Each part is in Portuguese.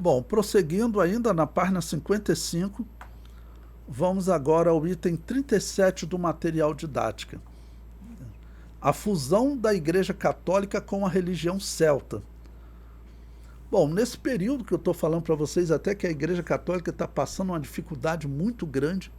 Bom, prosseguindo ainda na página 55, vamos agora ao item 37 do material didática. A fusão da Igreja Católica com a religião celta. Bom, nesse período que eu estou falando para vocês, até que a Igreja Católica está passando uma dificuldade muito grande,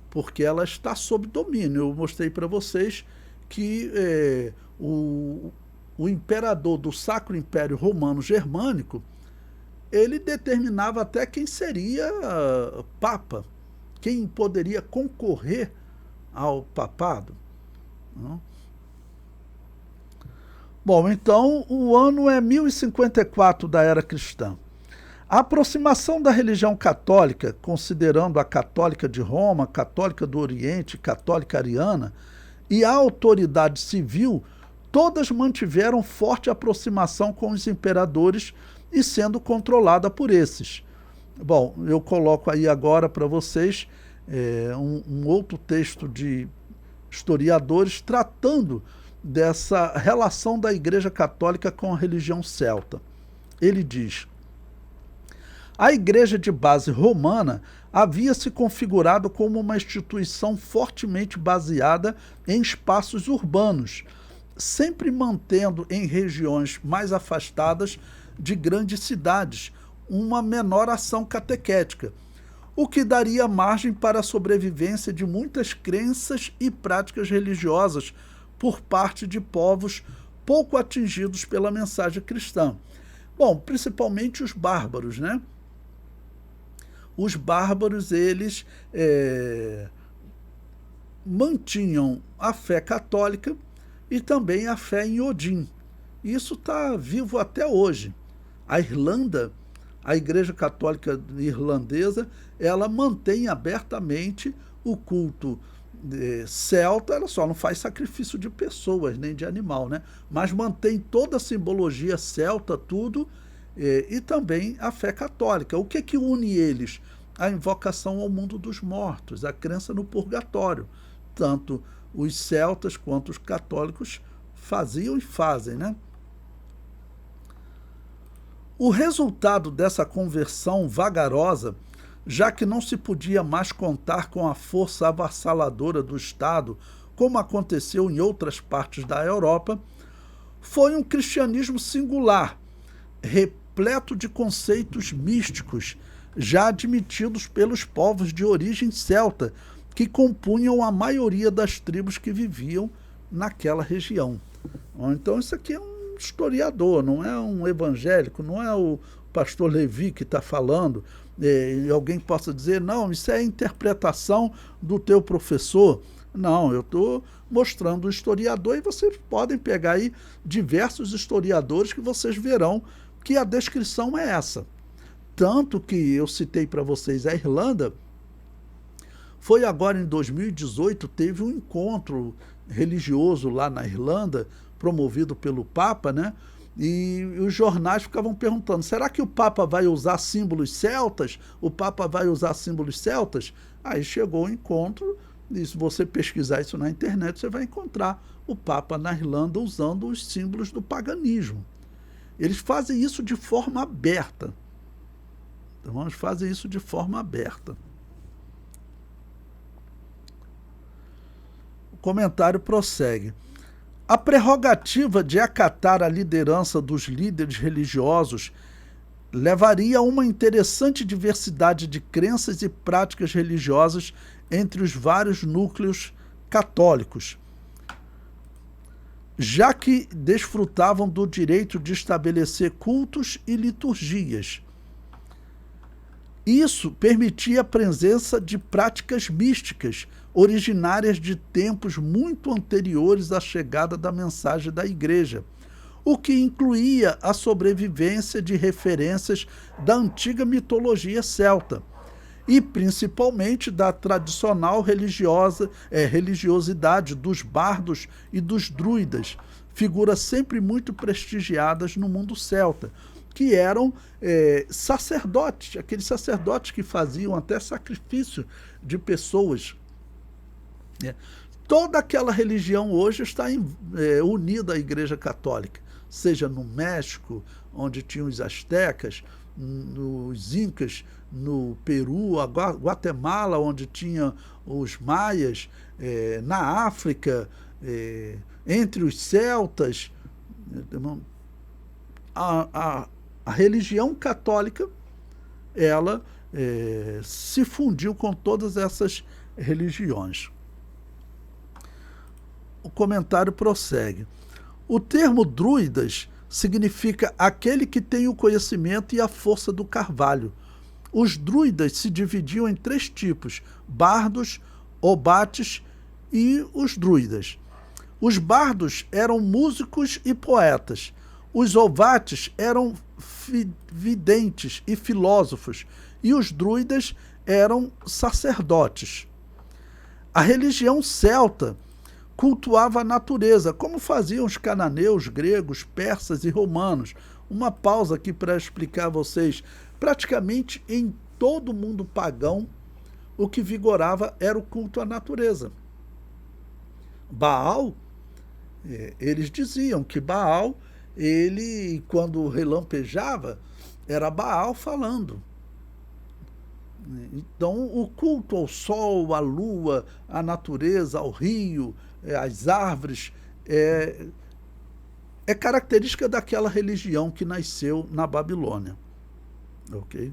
porque ela está sob domínio. Eu mostrei para vocês que o imperador do Sacro Império Romano Germânico, ele determinava até quem seria papa, quem poderia concorrer ao papado. Não? Bom, então o ano é 1054 da era cristã. A aproximação da religião católica, considerando a católica de Roma, católica do Oriente, católica ariana, e a autoridade civil, todas mantiveram forte aproximação com os imperadores e sendo controlada por esses. Bom, eu coloco aí agora para vocês um outro texto de historiadores tratando dessa relação da Igreja Católica com a religião celta. Ele diz: a Igreja de base romana havia se configurado como uma instituição fortemente baseada em espaços urbanos, sempre mantendo em regiões mais afastadas de grandes cidades uma menor ação catequética, o que daria margem para a sobrevivência de muitas crenças e práticas religiosas por parte de povos pouco atingidos pela mensagem cristã. Bom, principalmente os bárbaros, né? Os bárbaros, eles mantinham a fé católica e também a fé em Odin. Isso está vivo até hoje. A Irlanda, a Igreja Católica Irlandesa, ela mantém abertamente o culto celta. Ela só não faz sacrifício de pessoas, nem de animal, né? Mas mantém toda a simbologia celta, tudo, e também a fé católica. O que une eles? A invocação ao mundo dos mortos, a crença no purgatório. Tanto os celtas quanto os católicos faziam e fazem, né? O resultado dessa conversão vagarosa, já que não se podia mais contar com a força avassaladora do Estado, como aconteceu em outras partes da Europa, foi um cristianismo singular, repleto de conceitos místicos, já admitidos pelos povos de origem celta, que compunham a maioria das tribos que viviam naquela região. Então isso aqui é um historiador, não é um evangélico, não é o pastor Levi que está falando, e alguém possa dizer, não, isso é a interpretação do teu professor. Não, eu estou mostrando o historiador, e vocês podem pegar aí diversos historiadores que vocês verão que a descrição é essa. Tanto que eu citei para vocês a Irlanda, foi agora em 2018, teve um encontro religioso lá na Irlanda, promovido pelo Papa, né? E os jornais ficavam perguntando, será que o Papa vai usar símbolos celtas? O Papa vai usar símbolos celtas? Aí chegou o encontro, e se você pesquisar isso na internet, você vai encontrar o Papa na Irlanda usando os símbolos do paganismo. Eles fazem isso de forma aberta. Então, eles fazem isso de forma aberta. O comentário prossegue. A prerrogativa de acatar a liderança dos líderes religiosos levaria a uma interessante diversidade de crenças e práticas religiosas entre os vários núcleos católicos, já que desfrutavam do direito de estabelecer cultos e liturgias. Isso permitia a presença de práticas místicas, originárias de tempos muito anteriores à chegada da mensagem da Igreja, o que incluía a sobrevivência de referências da antiga mitologia celta e principalmente da tradicional religiosidade dos bardos e dos druidas, figuras sempre muito prestigiadas no mundo celta, que eram sacerdotes, aqueles sacerdotes que faziam até sacrifício de pessoas. Toda aquela religião hoje está unida à Igreja Católica, seja no México, onde tinham os astecas, nos incas, no Peru, a Guatemala, onde tinha os maias, na África, entre os celtas. A religião católica, ela se fundiu com todas essas religiões. O comentário prossegue. O termo druidas significa aquele que tem o conhecimento e a força do carvalho. Os druidas se dividiam em 3 tipos: bardos, obates e os druidas. Os bardos eram músicos e poetas. Os obates eram videntes e filósofos. E os druidas eram sacerdotes. A religião celta cultuava a natureza, como faziam os cananeus, gregos, persas e romanos. Uma pausa aqui para explicar a vocês. Praticamente em todo o mundo pagão, o que vigorava era o culto à natureza. Baal, eles diziam que Baal, ele, quando relampejava, era Baal falando. Então, o culto ao sol, à lua, à natureza, ao rio, às árvores, é característica daquela religião que nasceu na Babilônia. Ok?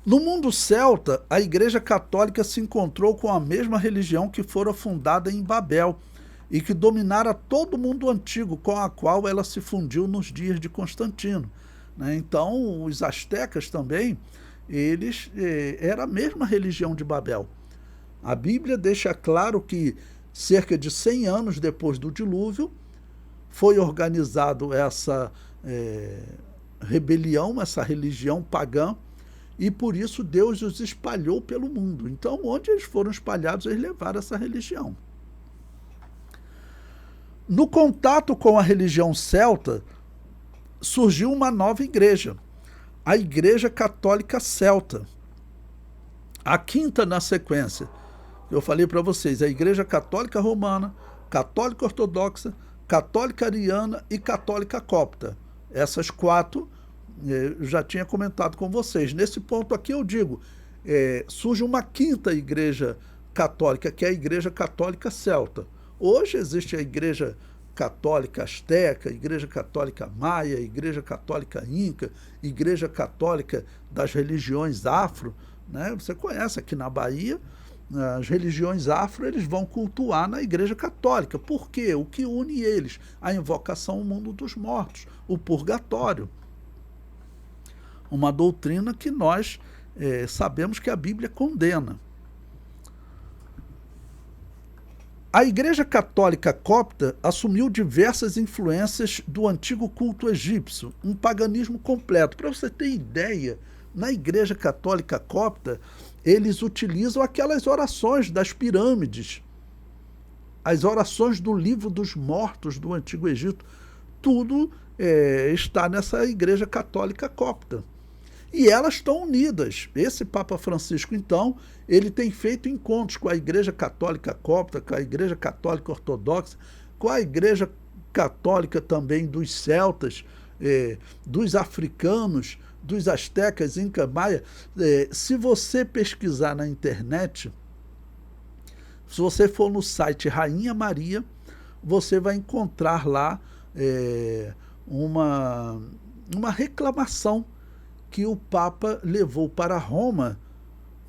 No mundo celta, a Igreja Católica se encontrou com a mesma religião que fora fundada em Babel e que dominara todo o mundo antigo, com a qual ela se fundiu nos dias de Constantino. Então, os astecas também, eles era a mesma religião de Babel. A Bíblia deixa claro que cerca de 100 anos depois do dilúvio foi organizado essa rebelião, essa religião pagã, e por isso Deus os espalhou pelo mundo. Então, onde eles foram espalhados, eles levaram essa religião. No contato com a religião celta, surgiu uma nova igreja, a Igreja Católica Celta. A quinta na sequência, eu falei para vocês, a Igreja Católica Romana, Católica Ortodoxa, Católica Ariana e Católica Copta. Essas 4 eu já tinha comentado com vocês. Nesse ponto aqui eu digo, surge uma quinta igreja católica, que é a Igreja Católica Celta. Hoje existe a Igreja Católica Asteca, Igreja Católica Maia, Igreja Católica Inca, Igreja Católica das religiões afro, né? Você conhece aqui na Bahia, as religiões afro, eles vão cultuar na Igreja Católica. Por quê? O que une eles? A invocação ao mundo dos mortos, o purgatório. Uma doutrina que nós sabemos que a Bíblia condena. A Igreja Católica Copta assumiu diversas influências do antigo culto egípcio, um paganismo completo. Para você ter ideia, na Igreja Católica Copta, eles utilizam aquelas orações das pirâmides, as orações do livro dos mortos do Antigo Egito. Tudo está nessa Igreja Católica Copta. E elas estão unidas. Esse Papa Francisco, então, ele tem feito encontros com a Igreja Católica Copta, com a Igreja Católica Ortodoxa, com a Igreja Católica também dos celtas, dos africanos, dos astecas, inca, maia. Se você pesquisar na internet, se você for no site Rainha Maria, você vai encontrar lá uma reclamação que o Papa levou para Roma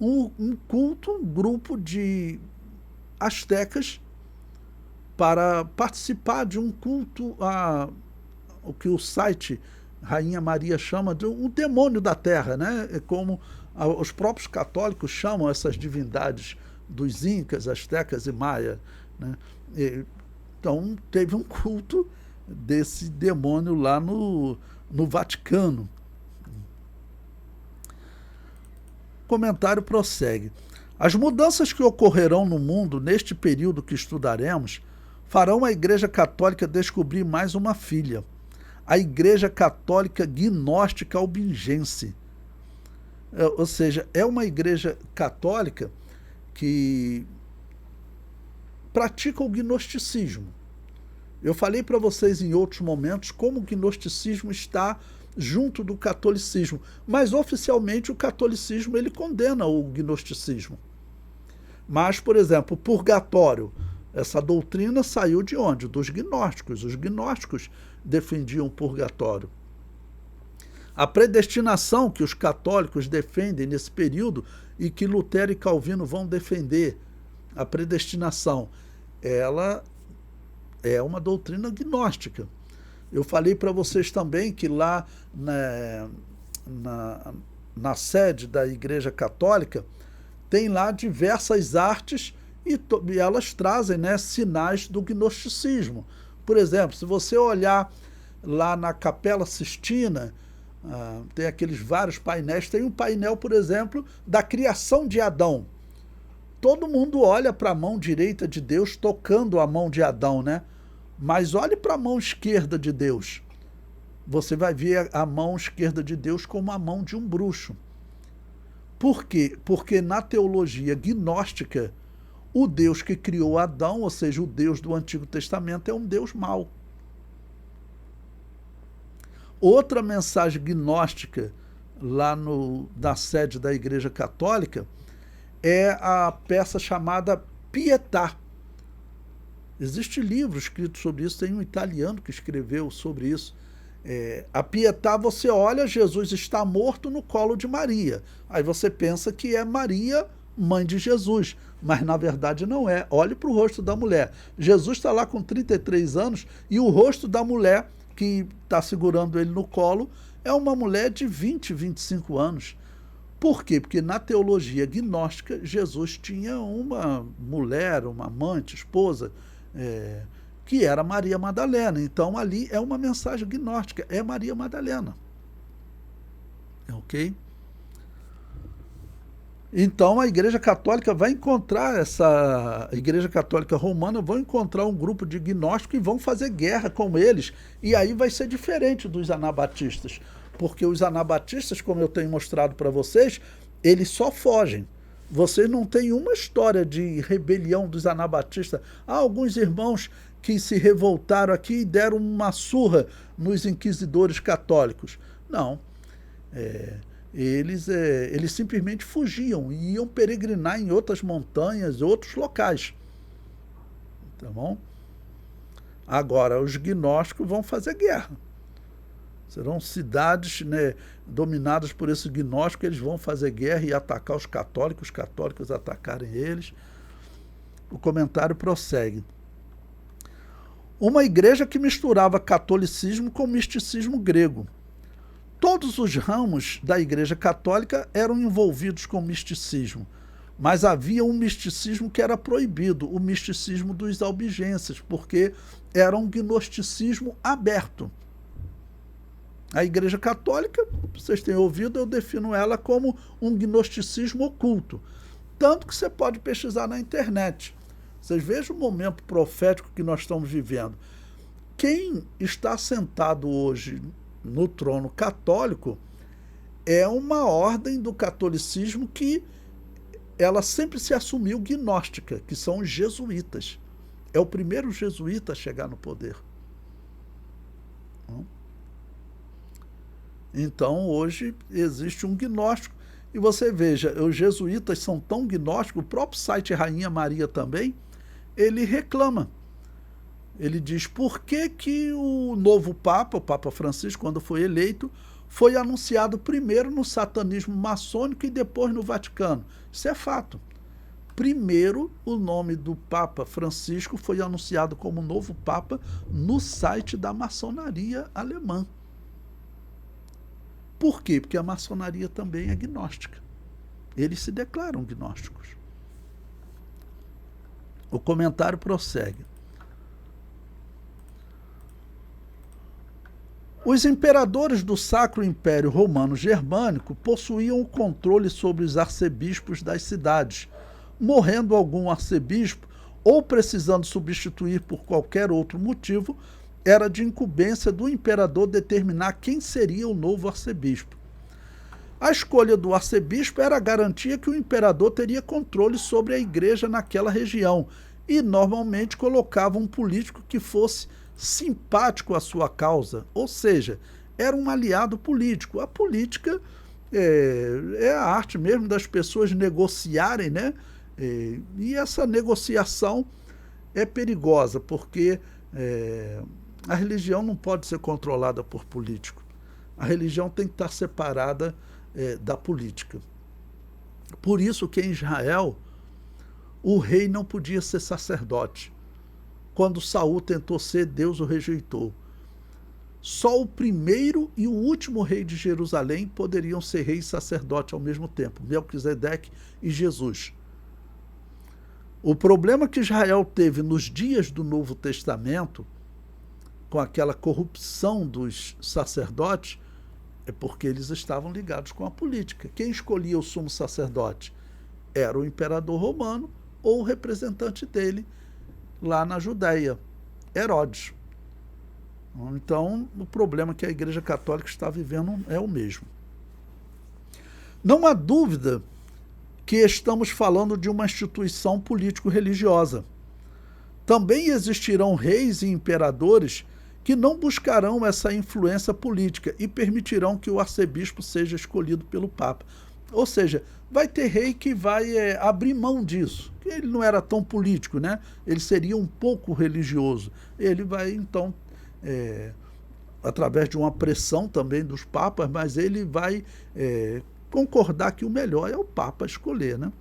um culto, um grupo de astecas para participar de um culto o que o site Rainha Maria chama de um demônio da terra, né? É como os próprios católicos chamam essas divindades dos incas, astecas e maia, né? Então teve um culto desse demônio lá no Vaticano. O comentário prossegue. As mudanças que ocorrerão no mundo neste período que estudaremos farão a Igreja Católica descobrir mais uma filha, a Igreja Católica Gnóstica Albingense. Ou seja, é uma igreja católica que pratica o gnosticismo. Eu falei para vocês em outros momentos como o gnosticismo está junto do catolicismo, mas oficialmente o catolicismo ele condena o gnosticismo. Mas, por exemplo, o purgatório, essa doutrina saiu de onde? Dos gnósticos. Os gnósticos defendiam o purgatório. A predestinação que os católicos defendem nesse período e que Lutero e Calvino vão defender, a predestinação, ela é uma doutrina gnóstica. Eu falei para vocês também que lá na sede da Igreja Católica tem lá diversas artes e elas trazem, né, sinais do gnosticismo. Por exemplo, se você olhar lá na Capela Sistina, tem aqueles vários painéis, tem um painel, por exemplo, da criação de Adão. Todo mundo olha para a mão direita de Deus tocando a mão de Adão, né? Mas olhe para a mão esquerda de Deus. Você vai ver a mão esquerda de Deus como a mão de um bruxo. Por quê? Porque na teologia gnóstica, o Deus que criou Adão, ou seja, o Deus do Antigo Testamento, é um Deus mau. Outra mensagem gnóstica lá na sede da Igreja Católica é a peça chamada Pietà. Existe livro escrito sobre isso, tem um italiano que escreveu sobre isso. A Pietà, você olha, Jesus está morto no colo de Maria. Aí você pensa que é Maria, mãe de Jesus, mas na verdade não é. Olhe para o rosto da mulher. Jesus está lá com 33 anos e o rosto da mulher que está segurando ele no colo é uma mulher de 20, 25 anos. Por quê? Porque na teologia gnóstica, Jesus tinha uma mulher, uma amante, esposa, que era Maria Madalena. Então ali é uma mensagem gnóstica, é Maria Madalena. Ok? Então a Igreja Católica vai encontrar, a Igreja Católica Romana vai encontrar um grupo de gnósticos e vão fazer guerra com eles. E aí vai ser diferente dos anabatistas, porque os anabatistas, como eu tenho mostrado para vocês, eles só fogem. Vocês não têm uma história de rebelião dos anabatistas. Há alguns irmãos que se revoltaram aqui e deram uma surra nos inquisidores católicos. Não. Eles simplesmente fugiam e iam peregrinar em outras montanhas, outros locais. Tá bom? Agora, os gnósticos vão fazer guerra. Serão cidades, né, dominadas por esse gnóstico, eles vão fazer guerra e atacar os católicos atacarem eles. O comentário prossegue. Uma igreja que misturava catolicismo com misticismo grego. Todos os ramos da Igreja Católica eram envolvidos com misticismo, mas havia um misticismo que era proibido, o misticismo dos albigenses, porque era um gnosticismo aberto. A Igreja Católica, vocês têm ouvido, eu defino ela como um gnosticismo oculto. Tanto que você pode pesquisar na internet. Vocês vejam o momento profético que nós estamos vivendo. Quem está sentado hoje no trono católico é uma ordem do catolicismo que ela sempre se assumiu gnóstica, que são os jesuítas. É o primeiro jesuíta a chegar no poder. Então, hoje, existe um gnóstico. E você veja, os jesuítas são tão gnósticos, o próprio site Rainha Maria também, ele reclama. Ele diz por que o novo Papa, o Papa Francisco, quando foi eleito, foi anunciado primeiro no satanismo maçônico e depois no Vaticano. Isso é fato. Primeiro, o nome do Papa Francisco foi anunciado como novo Papa no site da maçonaria alemã. Por quê? Porque a maçonaria também é gnóstica. Eles se declaram gnósticos. O comentário prossegue. Os imperadores do Sacro Império Romano Germânico possuíam o controle sobre os arcebispos das cidades, morrendo algum arcebispo ou precisando substituir por qualquer outro motivo, era de incumbência do imperador determinar quem seria o novo arcebispo. A escolha do arcebispo era a garantia que o imperador teria controle sobre a igreja naquela região e normalmente colocava um político que fosse simpático à sua causa, ou seja, era um aliado político. A política é a arte mesmo das pessoas negociarem, né? E essa negociação é perigosa, porque a religião não pode ser controlada por político. A religião tem que estar separada da política. Por isso que em Israel o rei não podia ser sacerdote. Quando Saul tentou ser, Deus o rejeitou. Só o primeiro e o último rei de Jerusalém poderiam ser rei e sacerdote ao mesmo tempo, Melquisedeque e Jesus. O problema que Israel teve nos dias do Novo Testamento, com aquela corrupção dos sacerdotes, é porque eles estavam ligados com a política. Quem escolhia o sumo sacerdote? Era o imperador romano ou o representante dele lá na Judéia, Herodes. Então, o problema que a Igreja Católica está vivendo é o mesmo. Não há dúvida que estamos falando de uma instituição político-religiosa. Também existirão reis e imperadores que não buscarão essa influência política e permitirão que o arcebispo seja escolhido pelo Papa. Ou seja, vai ter rei que vai abrir mão disso. Ele não era tão político, né? Ele seria um pouco religioso. Ele vai, então, através de uma pressão também dos papas, mas ele vai concordar que o melhor é o Papa escolher, né?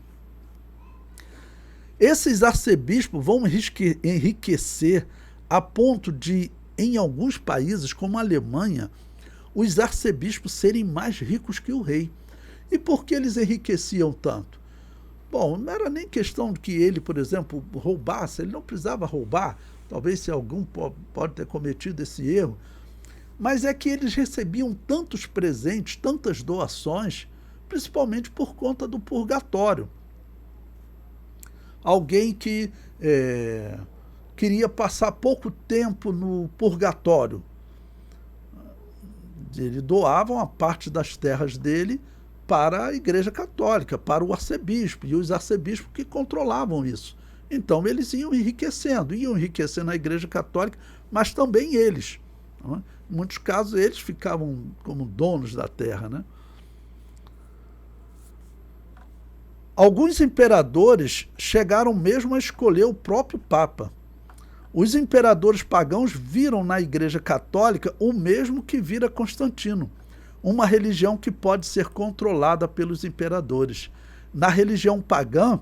Esses arcebispos vão enriquecer a ponto de, em alguns países, como a Alemanha, os arcebispos serem mais ricos que o rei. E por que eles enriqueciam tanto? Bom, não era nem questão de que ele, por exemplo, roubasse, ele não precisava roubar, talvez se algum pode ter cometido esse erro, mas é que eles recebiam tantos presentes, tantas doações, principalmente por conta do purgatório. Alguém que queria passar pouco tempo no purgatório, ele doava uma parte das terras dele para a Igreja Católica, para o arcebispo, e os arcebispos que controlavam isso. Então eles iam enriquecendo a Igreja Católica, mas também eles. Em muitos casos eles ficavam como donos da terra, né? Alguns imperadores chegaram mesmo a escolher o próprio Papa. Os imperadores pagãos viram na Igreja Católica o mesmo que vira Constantino, uma religião que pode ser controlada pelos imperadores. Na religião pagã,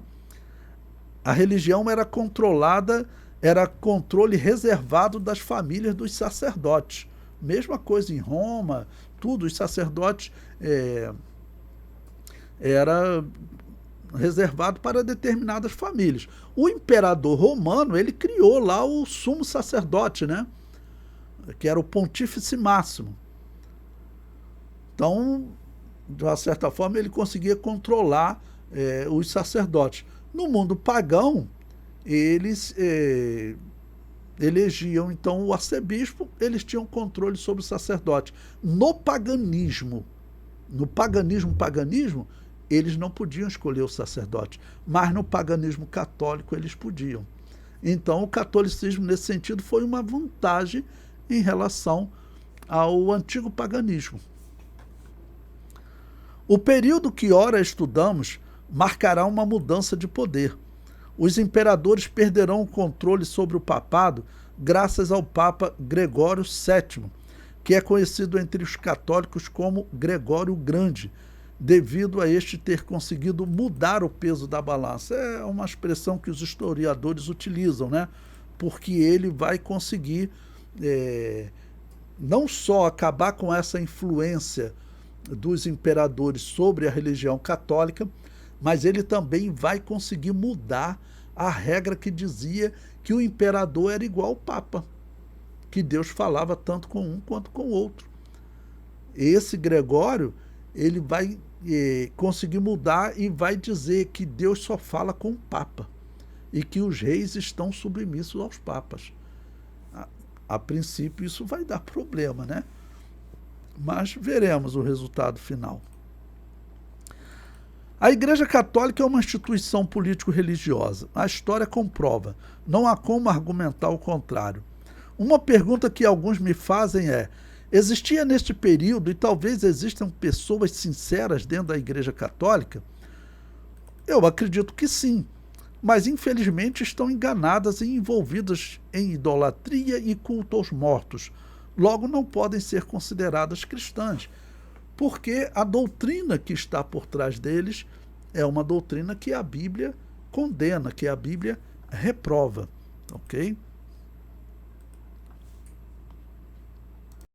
a religião era controlada, era controle reservado das famílias dos sacerdotes. Mesma coisa em Roma, tudo, os sacerdotes era reservado para determinadas famílias. O imperador romano, ele criou lá o sumo sacerdote, né? Que era o pontífice máximo. Então, de uma certa forma, ele conseguia controlar os sacerdotes. No mundo pagão, eles elegiam, então, o arcebispo, eles tinham controle sobre o sacerdote. No paganismo, eles não podiam escolher o sacerdote, mas no paganismo católico eles podiam. Então, o catolicismo, nesse sentido, foi uma vantagem em relação ao antigo paganismo. O período que ora estudamos marcará uma mudança de poder. Os imperadores perderão o controle sobre o papado graças ao Papa Gregório VII, que é conhecido entre os católicos como Gregório o Grande, devido a este ter conseguido mudar o peso da balança. É uma expressão que os historiadores utilizam, né? Porque ele vai conseguir não só acabar com essa influência dos imperadores sobre a religião católica, mas ele também vai conseguir mudar a regra que dizia que o imperador era igual ao Papa, que Deus falava tanto com um quanto com o outro. Esse Gregório, ele vai conseguir mudar e vai dizer que Deus só fala com o Papa e que os reis estão submissos aos papas. A princípio isso vai dar problema, né? Mas veremos o resultado final. A Igreja Católica é uma instituição político-religiosa. A história comprova. Não há como argumentar o contrário. Uma pergunta que alguns me fazem é: existia neste período, e talvez existam pessoas sinceras dentro da Igreja Católica? Eu acredito que sim, mas infelizmente estão enganadas e envolvidas em idolatria e culto aos mortos. Logo, não podem ser consideradas cristãs, porque a doutrina que está por trás deles é uma doutrina que a Bíblia condena, que a Bíblia reprova, ok?